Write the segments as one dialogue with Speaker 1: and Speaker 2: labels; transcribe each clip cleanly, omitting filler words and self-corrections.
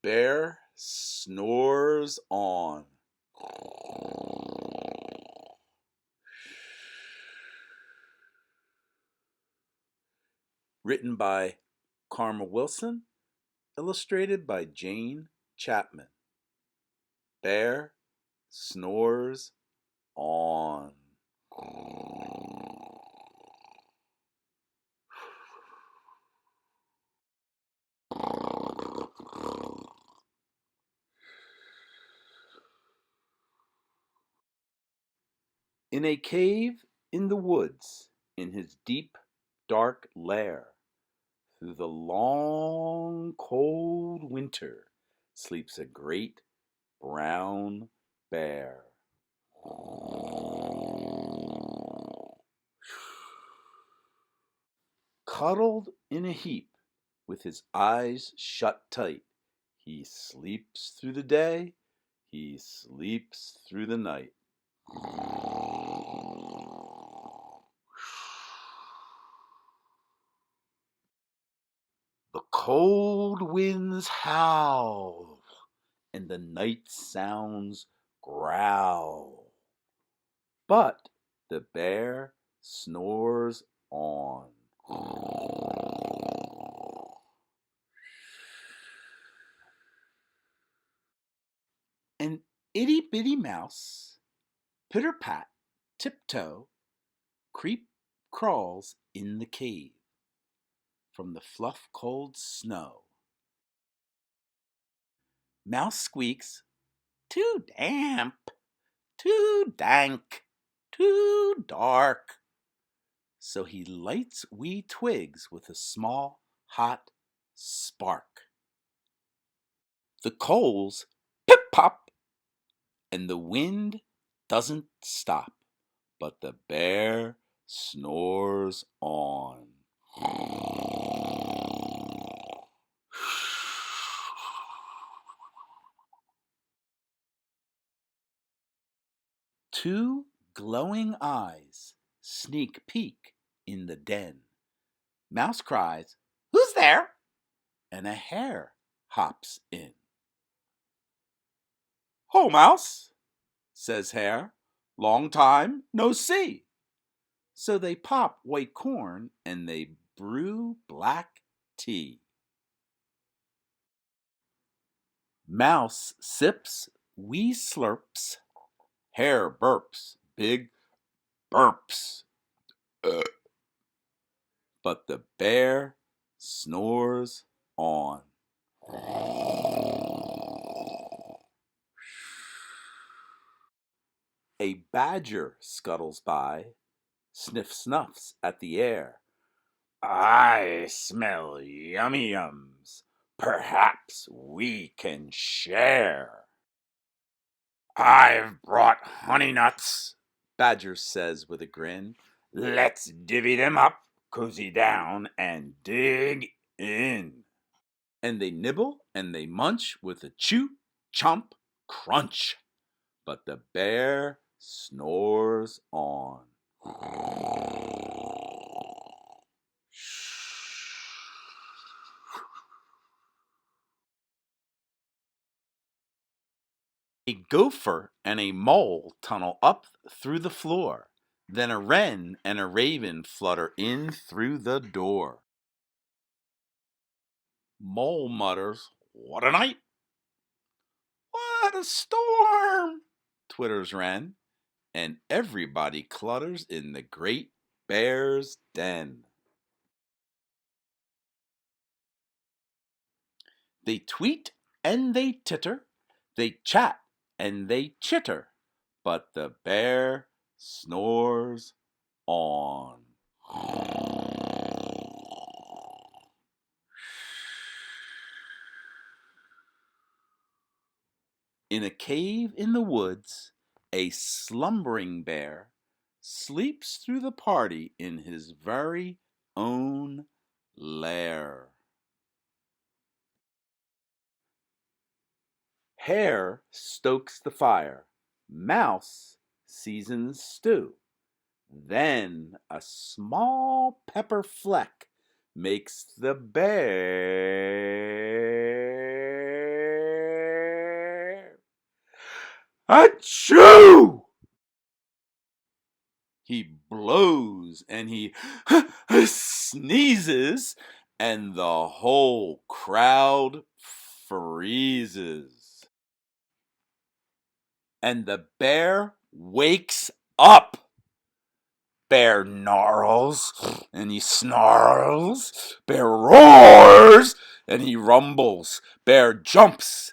Speaker 1: bear snores on. Written by Karma Wilson, illustrated by Jane Chapman. Bear snores on. In a cave in the woods, in his deep, dark lair, through the long, cold winter, sleeps a great brown bear. Cuddled in a heap, with his eyes shut tight, he sleeps through the day, he sleeps through the night. The cold winds howl, and the night sounds growl. But the bear snores on. An itty bitty mouse, pitter pat, tiptoe, crawls in the cave from the fluff cold snow. Mouse squeaks, too damp, too dank, too dark. So he lights wee twigs with a small, hot spark. The coals pip pop, and the wind doesn't stop, but the bear snores on. Two glowing eyes sneak peek in the den. Mouse cries, "Who's there?" And a hare hops in. "Ho, Mouse," says Hare. "Long time no see." So they pop white corn and they brew black tea. Mouse sips, wee slurps. Hare burps, big burps. But the bear snores on. A badger scuttles by, snuffs at the air. "I smell yummy yums. Perhaps we can share." "I've brought honey nuts," Badger says with a grin. "Let's divvy them up, cozy down, and dig in." And they nibble and they munch with a chew, chomp, crunch. But the bear snores on. A gopher and a mole tunnel up through the floor. Then a wren and a raven flutter in through the door. Mole mutters, "What a night!" "What a storm!" twitters wren. And everybody clutters in the great bear's den. They tweet and they titter, they chat and they chitter, but the bear snores on. In a cave in the woods, a slumbering bear sleeps through the party in his very own lair. Hare stokes the fire, Mouse seasons stew. Then a small pepper fleck makes the bear Achoo! He blows and he sneezes, and the whole crowd freezes. And the bear wakes up. Bear gnarls and he snarls. Bear roars and he rumbles. Bear jumps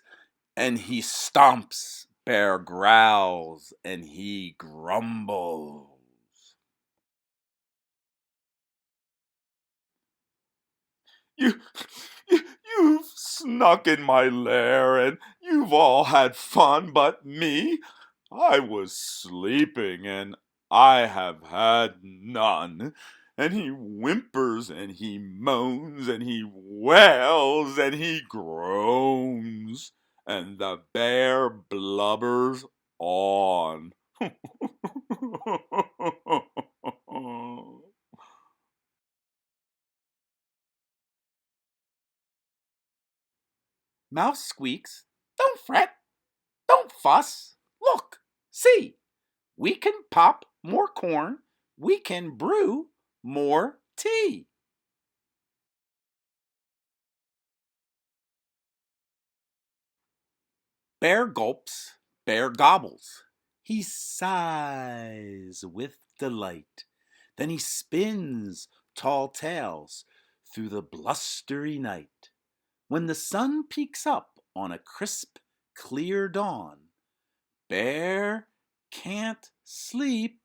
Speaker 1: and he stomps. Bear growls and he grumbles. You, you've snuck in my lair and you've all had fun but me. I was sleeping and I have had none. And he whimpers and he moans and he wails and he groans. And the bear blubbers on. Mouse squeaks, "Don't fret, don't fuss. Look, see, we can pop more corn, we can brew more tea." Bear gulps, bear gobbles. He sighs with delight. Then he spins tall tales through the blustery night. When the sun peeks up on a crisp, clear dawn, Bear can't sleep,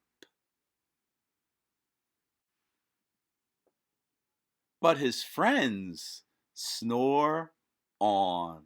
Speaker 1: but his friends snore on.